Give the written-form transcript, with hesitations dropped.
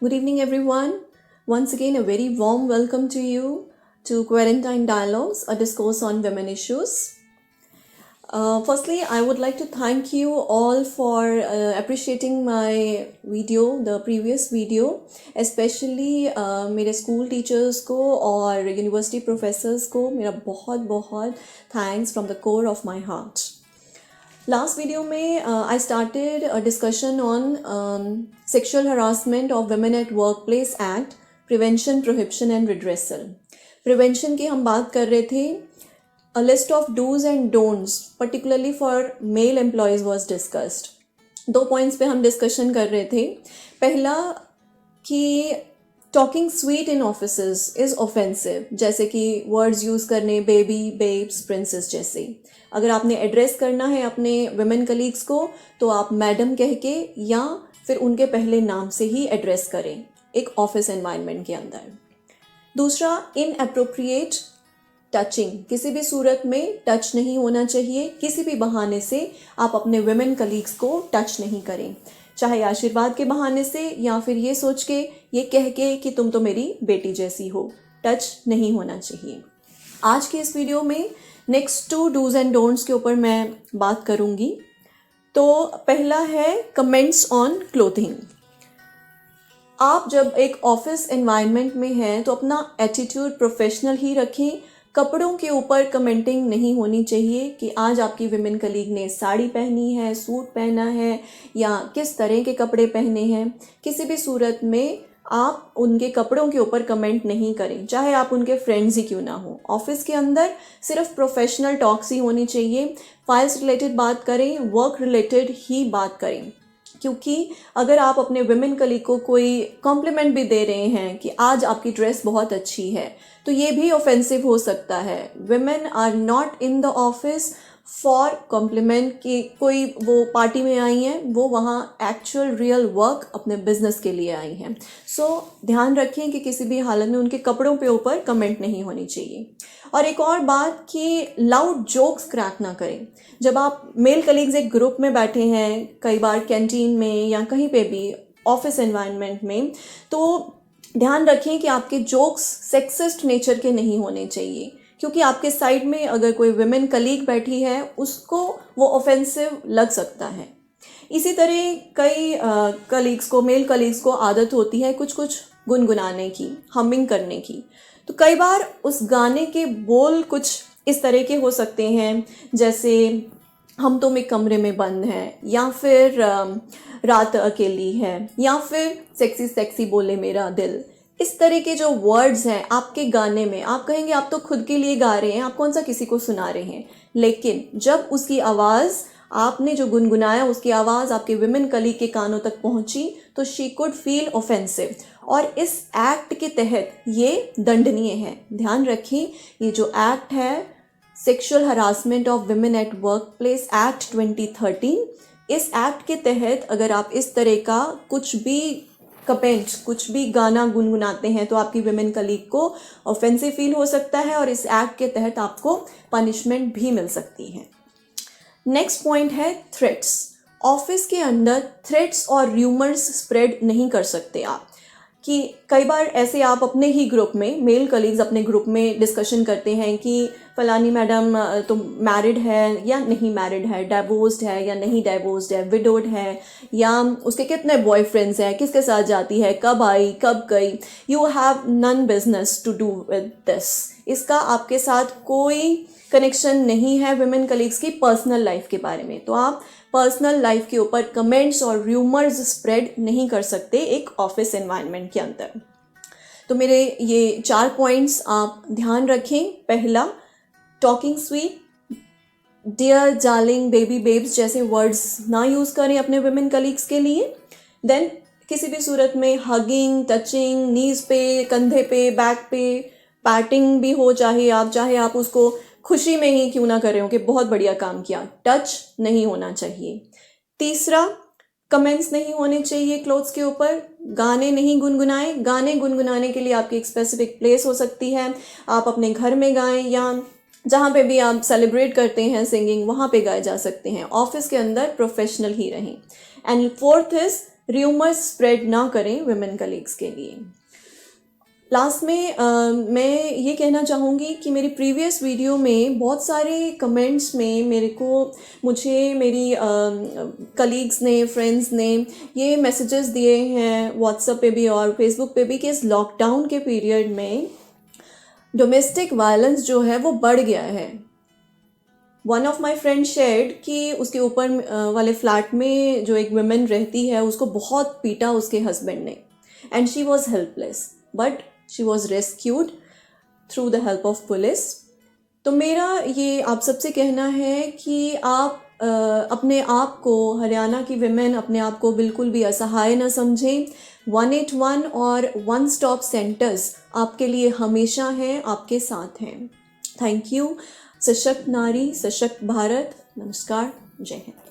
Good evening, everyone. Once again, a very warm welcome to you to Quarantine Dialogues, a discourse on women issues. Firstly, I would like to thank you all for appreciating my video, the previous video, especially मेरे school teachers को और university professors को मेरा बहुत बहुत thanks from the core of my heart. Last video में I started a discussion on sexual harassment of women at work place act, prevention, prohibition and redressal. Prevention की हम बात कर रहे थे. A list of do's and don'ts, particularly for male employees, was discussed. 2 points पे हम discussion कर रहे थे. पहला कि talking sweet in offices is offensive, जैसे कि वर्ड्स यूज़ करने बेबी, बेब्स, प्रिंसेस जैसे. अगर आपने एड्रेस करना है अपने वुमेन कलीग्स को तो आप मैडम कह के या फिर उनके पहले नाम से ही एड्रेस करें एक ऑफिस एनवायरनमेंट के अंदर. दूसरा, इनअप्रोप्रिएट टचिंग. किसी भी सूरत में टच नहीं होना चाहिए. किसी भी बहाने से आप अपने वुमेन कलीग्स को टच नहीं करें, चाहे आशीर्वाद के बहाने से या फिर ये सोच के, ये कह के कि तुम तो मेरी बेटी जैसी हो. टच नहीं होना चाहिए. आज के इस वीडियो में नेक्स्ट 2 डूज एंड डोंट्स के ऊपर मैं बात करूँगी. तो पहला है कमेंट्स ऑन क्लोथिंग. आप जब एक ऑफिस एनवायरनमेंट में हैं तो अपना एटीट्यूड प्रोफेशनल ही रखें. कपड़ों के ऊपर कमेंटिंग नहीं होनी चाहिए कि आज आपकी विमेन कलीग ने साड़ी पहनी है, सूट पहना है या किस तरह के कपड़े पहने हैं. किसी भी सूरत में आप उनके कपड़ों के ऊपर कमेंट नहीं करें, चाहे आप उनके फ्रेंड्स ही क्यों ना हो. ऑफिस के अंदर सिर्फ प्रोफेशनल टॉक्स ही होनी चाहिए. फाइल्स रिलेटेड बात करें, वर्क रिलेटेड ही बात करें. क्योंकि अगर आप अपने विमेन कलीग को कोई कॉम्प्लीमेंट भी दे रहे हैं कि आज आपकी ड्रेस बहुत अच्छी है, तो ये भी ऑफेंसिव हो सकता है. Women are not in the office for compliment कि कोई वो पार्टी में आई हैं, वो वहाँ एक्चुअल रियल वर्क अपने बिजनेस के लिए आई हैं. सो ध्यान रखें कि किसी भी हालत में उनके कपड़ों पे ऊपर कमेंट नहीं होनी चाहिए. और एक और बात कि लाउड जोक्स क्रैक ना करें. जब आप मेल कलीग्स एक ग्रुप में बैठे हैं, कई बार कैंटीन में या कहीं पे भी ऑफिस एनवायरनमेंट में, तो ध्यान रखें कि आपके जोक्स सेक्सिस्ट नेचर के नहीं होने चाहिए. क्योंकि आपके साइड में अगर कोई विमेन कलीग बैठी है उसको वो ऑफेंसिव लग सकता है. इसी तरह कई कलीग्स को, मेल कलीग्स को आदत होती है कुछ कुछ गुनगुनाने की, हमिंग करने की. तो कई बार उस गाने के बोल कुछ इस तरह के हो सकते हैं, जैसे हम तुम एक कमरे में बंद हैं, या फिर रात अकेली है, या फिर सेक्सी सेक्सी बोले मेरा दिल. इस तरह के जो वर्ड्स हैं आपके गाने में, आप कहेंगे आप तो खुद के लिए गा रहे हैं, आप कौन सा किसी को सुना रहे हैं. लेकिन जब उसकी आवाज़, आपने जो गुनगुनाया उसकी आवाज़ आपके विमेन कलीग के कानों तक पहुंची तो शी कुड फील ऑफेंसिव. और इस एक्ट के तहत ये दंडनीय है. ध्यान रखें, ये जो एक्ट है sexual harassment of women eight work place act 2013, इस एक्ट के तहत अगर आप इस तरह का कुछ भी कमेंट, कुछ भी गाना गुनगुनाते हैं तो आपकी विमेन कलीग को ऑफेंसिव फील हो सकता है और इस एक्ट के तहत आपको पनिशमेंट भी मिल सकती है. नेक्स्ट पॉइंट है थ्रेट्स. ऑफिस के अंदर थ्रेट्स और र्यूमर्स स्प्रेड नहीं कर सकते आप. कि कई बार ऐसे आप अपने ही ग्रुप में, मेल कलीग्स अपने ग्रुप में डिस्कशन करते हैं कि फलानी मैडम तो मैरिड है या नहीं मैरिड है, डाइवोर्स्ड है या नहीं डाइवोर्स्ड है, विडोड है, या उसके कितने बॉयफ्रेंड्स हैं, किसके साथ जाती है, कब आई कब गई. You have none business to do with this. इसका आपके साथ कोई कनेक्शन नहीं है विमेन कलीग्स की पर्सनल लाइफ के बारे में. तो आप पर्सनल लाइफ के ऊपर कमेंट्स और र्यूमर्स स्प्रेड नहीं कर सकते एक ऑफिस एनवायरनमेंट के अंदर. तो मेरे ये 4 पॉइंट्स आप ध्यान रखें. पहला, talking sweet, dear, darling, baby, babes जैसे वर्ड्स ना यूज़ करें अपने विमेन कलीग्स के लिए. देन किसी भी सूरत में हगिंग, टचिंग, नीज पे, कंधे पे, बैक पे, पैटिंग भी हो, चाहे आप उसको खुशी में ही क्यों ना कर रहे हो कि बहुत बढ़िया काम किया, टच नहीं होना चाहिए. तीसरा, कमेंट्स नहीं होने चाहिए क्लोथ्स के ऊपर. गाने नहीं गुनगुनाएं. गाने गुनगुनाने के लिए आपकी एक स्पेसिफिक प्लेस हो सकती है. आप अपने घर में गाएं या जहाँ पे भी आप सेलिब्रेट करते हैं सिंगिंग, वहाँ पे गाए जा सकते हैं. ऑफिस के अंदर प्रोफेशनल ही रहें. And fourth is rumours spread ना करें वुमेन कलीग्स के लिए। लास्ट में मैं ये कहना चाहूँगी कि मेरी प्रीवियस वीडियो में बहुत सारे कमेंट्स में मुझे मेरी कलीग्स ने, फ्रेंड्स ने ये मैसेजेस दिए हैं व्हाट्सएप पे भी और फेसबुक पे भी कि इस लॉकडाउन के पीरियड में डोमेस्टिक वायलेंस जो है वो बढ़ गया है। One of my friend shared कि उसके ऊपर वाले फ्लैट में जो एक वुमेन रहती है उसको बहुत पीटा उसके हस्बैंड ने, and she was helpless but she was rescued through the help of police. तो मेरा ये आप सबसे कहना है कि आप अपने आप को, हरियाणा की विमेन अपने आप को बिल्कुल भी असहाय न समझें। 181 और वन स्टॉप सेंटर्स आपके लिए हमेशा हैं, आपके साथ हैं। Thank you. सशक्त नारी, सशक्त भारत। नमस्कार, जय हिंद।